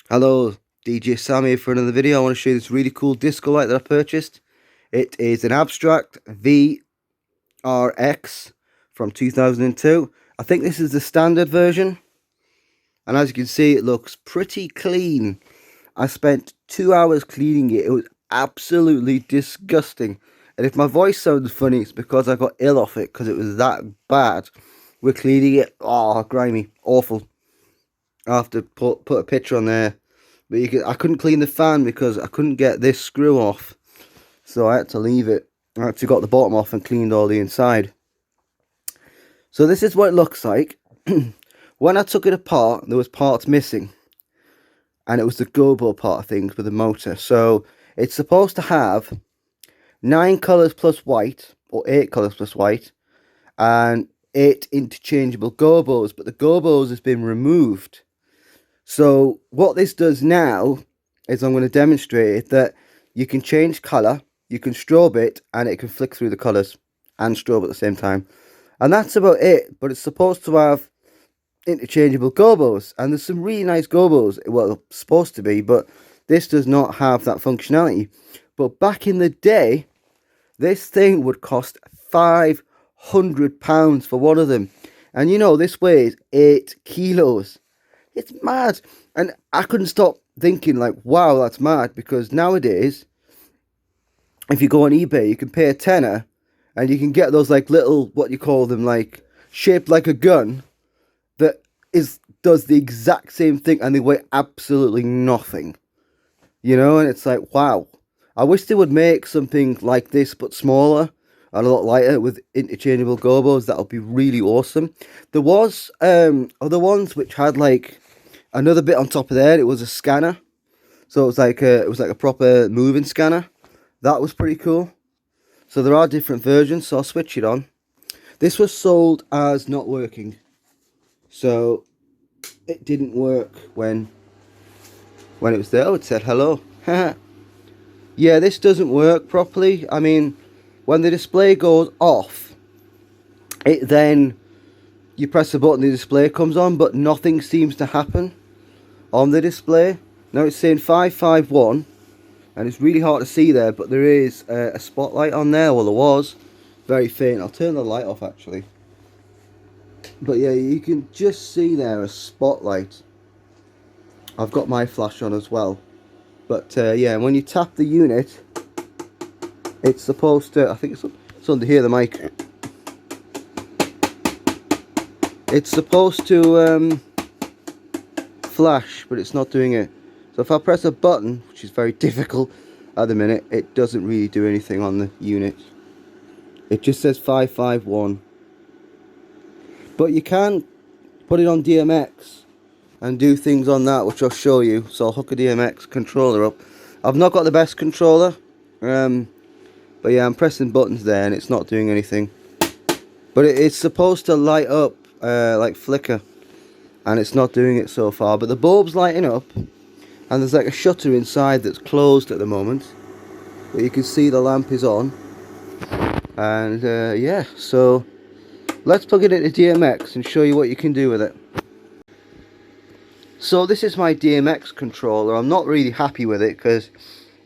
Hello, DJ Sam here for another video. I want to show you this really cool disco light that I purchased. It is an Abstract VRX from 2002. I think this is the standard version. And as you can see, it looks pretty clean. I spent 2 hours cleaning it. It was absolutely disgusting. And if my voice sounds funny, it's because I got ill off it because it was that bad. We're cleaning it. Oh, grimy. Awful. I have to put a picture on there. But I couldn't clean the fan because I couldn't get this screw off. So I had to leave it. I actually got the bottom off and cleaned all the inside. So this is what it looks like. When I took it apart, there was parts missing. And it was the gobo part of things with the motor. So it's supposed to have 9 colours plus white, or 8 colours plus white, and 8 interchangeable gobos. But the gobos has been removed. So what this does now is I'm going to demonstrate it that you can change colour, you can strobe it, and it can flick through the colours and strobe at the same time. And that's about it, but it's supposed to have interchangeable gobos, and there's some really nice gobos, well, supposed to be, but this does not have that functionality. But back in the day, this thing would cost £500 for one of them. And you know, this weighs 8 kilos. It's mad. And I couldn't stop thinking, like, wow, that's mad. Because nowadays, if you go on eBay, you can pay a tenner and you can get those, like, little, what you call them, like, shaped like a gun that does the exact same thing and they weigh absolutely nothing. You know, and it's like, wow. I wish they would make something like this but smaller and a lot lighter with interchangeable gobos. That would be really awesome. There was other ones which had like another bit on top of there. It was a scanner, so it was like a proper moving scanner. That was pretty cool. So there are different versions, so I'll switch it on. This was sold as not working, so it didn't work when it was there. Oh, it said hello. Yeah, this doesn't work properly. I mean, when the display goes off, it then, you press the button, the display comes on, but nothing seems to happen on the display. Now it's saying 551, and it's really hard to see there, but there is a spotlight on there. Well, there was. Very faint. I'll turn the light off, actually. But yeah, you can just see there a spotlight. I've got my flash on as well. But yeah, when you tap the unit, it's supposed to, I think it's under here, the mic. It's supposed to flash, but it's not doing it. So if I press a button, which is very difficult at the minute, it doesn't really do anything on the unit. It just says 551. But you can put it on DMX and do things on that, which I'll show you. So I'll hook a DMX controller up. I've not got the best controller, but yeah, I'm pressing buttons there and it's not doing anything. But it's supposed to light up, like flicker, and it's not doing it so far. But the bulb's lighting up, and there's like a shutter inside that's closed at the moment, but you can see the lamp is on. And yeah, so let's plug it into DMX and show you what you can do with it. So this is my DMX controller. I'm not really happy with it because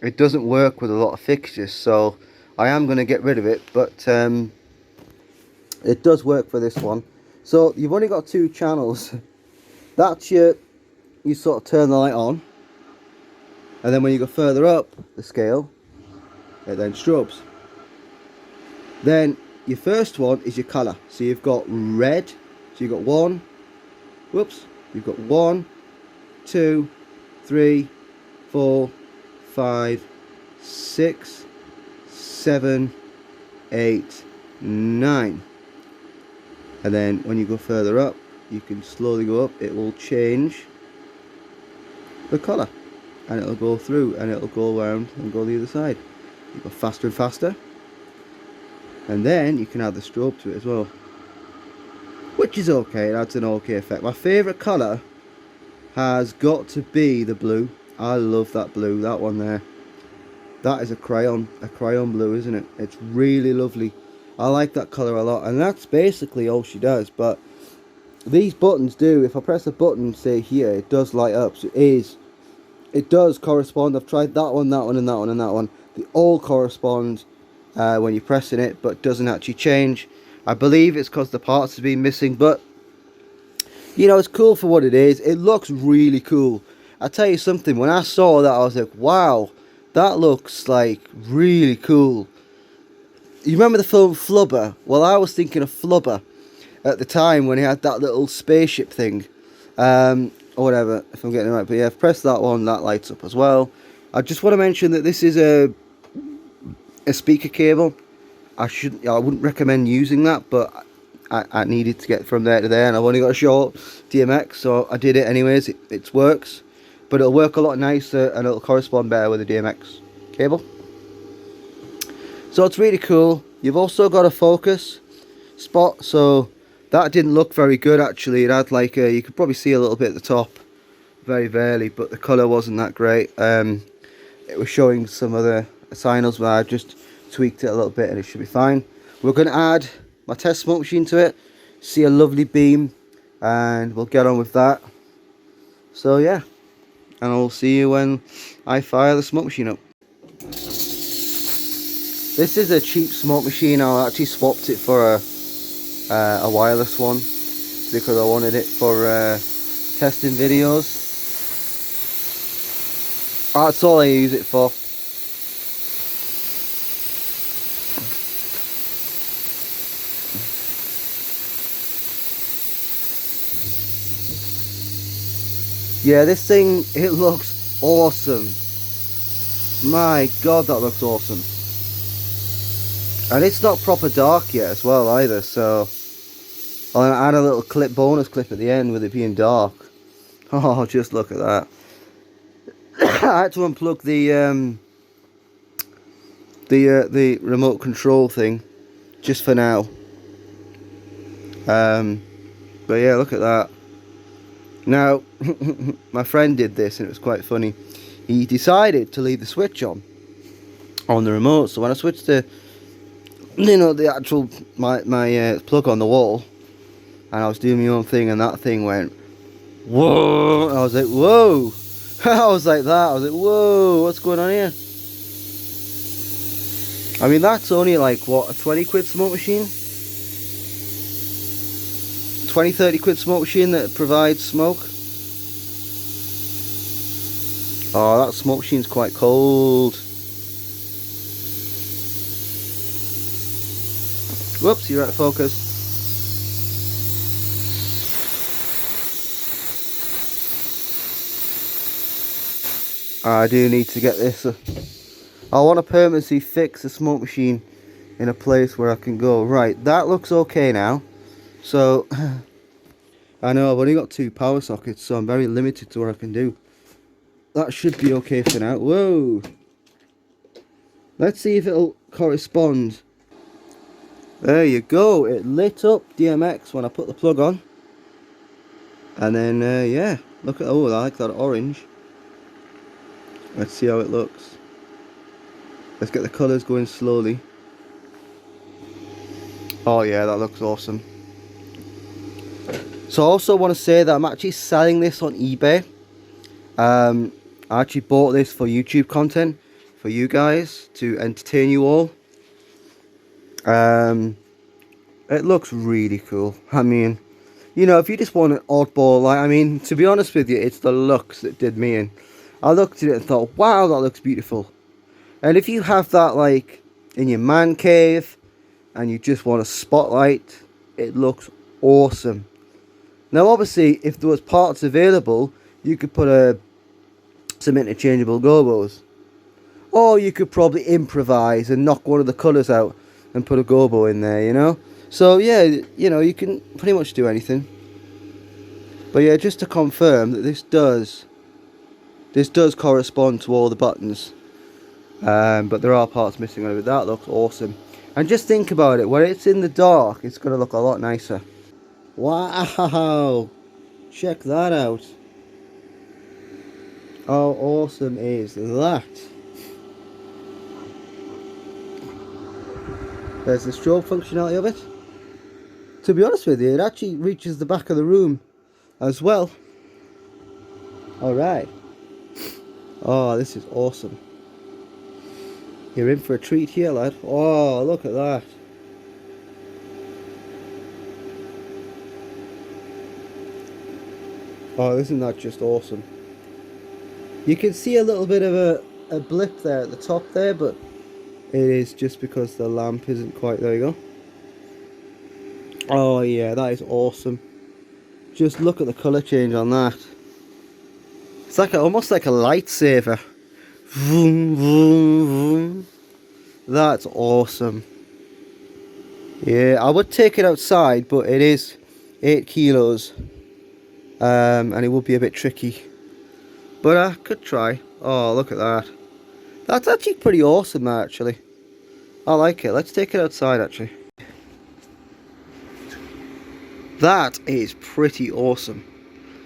it doesn't work with a lot of fixtures, so I am going to get rid of it, but it does work for this one. So you've only got 2 channels. That's you sort of turn the light on, and then when you go further up the scale, it then strobes. Then your first one is your colour. So you've got red, so you've got 1, whoops, you've got 1, 2, 3, 4, 5, 6, 7, 8, 9. And then when you go further up, you can slowly go up, it will change the colour, and it'll go through and it'll go around and go the other side. You go faster and faster, and then you can add the strobe to it as well, which is okay. It adds an okay effect. My favourite colour has got to be the blue. I love that blue, that one there. That is a crayon blue, isn't it? It's really lovely. I like that colour a lot, and that's basically all she does. But these buttons do, if I press a button, say here, it does light up. So it is it does correspond. I've tried that one, that one, and that one, and that one. They all correspond when you're pressing it, but doesn't actually change. I believe it's because the parts have been missing, but you know, it's cool for what it is. It looks really cool. I tell you something, when I saw that, I was like, wow, that looks like really cool. You remember the film Flubber? Well, I was thinking of Flubber at the time when he had that little spaceship thing. Or whatever, if I'm getting it right. But yeah, I've pressed that one, that lights up as well. I just want to mention that this is a speaker cable. I wouldn't recommend using that, but I needed to get from there to there, and I've only got a short DMX, so I did it anyways. It works, but it'll work a lot nicer and it'll correspond better with the DMX cable. So it's really cool. You've also got a focus spot, so that didn't look very good actually. It had like you could probably see a little bit at the top, very barely, but the colour wasn't that great. It was showing some other signals, but I just tweaked it a little bit and it should be fine. We're going to add my test smoke machine to it, see a lovely beam, and we'll get on with that. So yeah, and I'll see you when I fire the smoke machine up. This is a cheap smoke machine. I actually swapped it for a wireless one because I wanted it for testing videos. That's all I use it for. Yeah, this thing, it looks awesome. My god, that looks awesome. And it's not proper dark yet as well either, so I'll add a little bonus clip at the end with it being dark. Oh, just look at that. I had to unplug the remote control thing just for now. But yeah, look at that. Now, my friend did this and it was quite funny. He decided to leave the switch on the remote. So when I switched to, you know, the actual my plug on the wall, and I was doing my own thing, and that thing went whoa. I was like, whoa. I was like that. I was like, whoa, what's going on here? I mean, that's only like what, a 20 quid smoke machine? 20-30 quid smoke machine that provides smoke. Oh, that smoke machine's quite cold. Whoops, you're out of focus. I do need to get this. I want to permanently fix the smoke machine in a place where I can go. Right, that looks okay now. So, I know I've only got 2 power sockets, so I'm very limited to what I can do. That should be okay for now. Whoa! Let's see if it'll correspond. There you go, it lit up DMX when I put the plug on. And then, yeah, look at, oh, I like that orange. Let's see how it looks. Let's get the colours going slowly. Oh yeah, that looks awesome. So I also want to say that I'm actually selling this on eBay. I actually bought this for YouTube content, for you guys, to entertain you all. It looks really cool. I mean, you know, if you just want an oddball, like, I mean, to be honest with you, it's the looks that did me in. I looked at it and thought, wow, that looks beautiful. And if you have that, like, in your man cave, and you just want a spotlight, it looks awesome. Now, obviously, if there was parts available, you could put some interchangeable gobos. Or you could probably improvise and knock one of the colours out and put a gobo in there, you know? So, yeah, you know, you can pretty much do anything. But yeah, just to confirm that this does correspond to all the buttons. But there are parts missing on it. That looks awesome. And just think about it, when it's in the dark, it's going to look a lot nicer. Wow! Check that out. How awesome is that? There's the strobe functionality of it. To be honest with you, it actually reaches the back of the room as well. Alright. Oh, this is awesome. You're in for a treat here, lad. Oh, look at that. Oh, isn't that just awesome? You can see a little bit of a blip there at the top there, but it is just because the lamp isn't quite... There you go. Oh yeah, that is awesome. Just look at the colour change on that. It's like almost like a lightsaber. Vroom, vroom, vroom. That's awesome. Yeah, I would take it outside, but it is 8 kilos. And it would be a bit tricky. But I could try. Oh, look at that. That's actually pretty awesome, actually. I like it. Let's take it outside, actually. That is pretty awesome.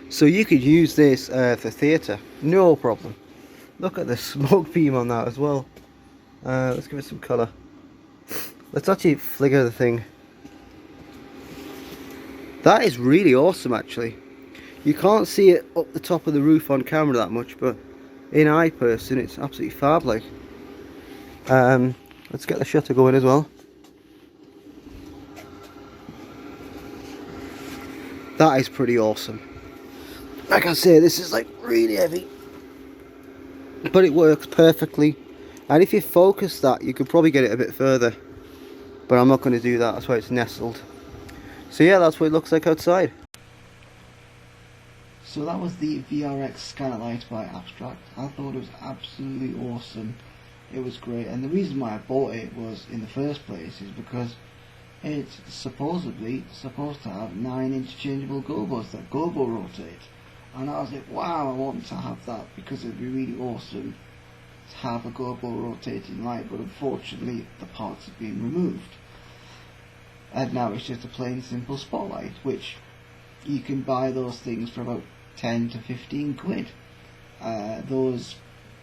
So you could use this for theatre. No problem. Look at the smoke beam on that as well. Let's give it some colour. Let's actually flicker the thing. That is really awesome, actually. You can't see it up the top of the roof on camera that much, but in eye person, it's absolutely fab. Like, let's get the shutter going as well. That is pretty awesome. Like I say, this is like really heavy, but it works perfectly. And if you focus that, you could probably get it a bit further, but I'm not going to do that. That's why it's nestled. So yeah, that's what it looks like outside. So that was the VRX Scanner light by Abstract. I thought it was absolutely awesome. It was great, and the reason why I bought it was, in the first place, is because it's supposedly supposed to have 9 interchangeable gobos that gobo rotate. And I was like, wow, I want to have that because it'd be really awesome to have a gobo rotating light, but unfortunately the parts have been removed. And now it's just a plain simple spotlight, which you can buy those things for about 10 to 15 quid. Those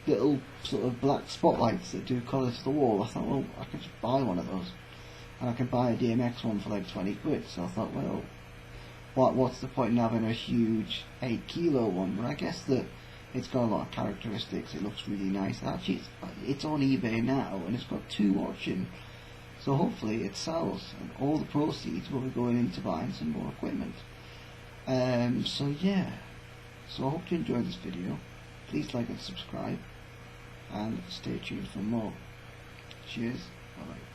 little sort of black spotlights that do colour to the wall. I thought, well, I could just buy one of those. And I can buy a DMX one for like 20 quid. So I thought, well, what's the point in having a huge 8 kilo one? But I guess that it's got a lot of characteristics. It looks really nice. Actually, it's on eBay now, and it's got 2 watching. So hopefully it sells, and all the proceeds will be going into buying some more equipment. So yeah, so I hope you enjoyed this video. Please like and subscribe, and stay tuned for more. Cheers, bye bye.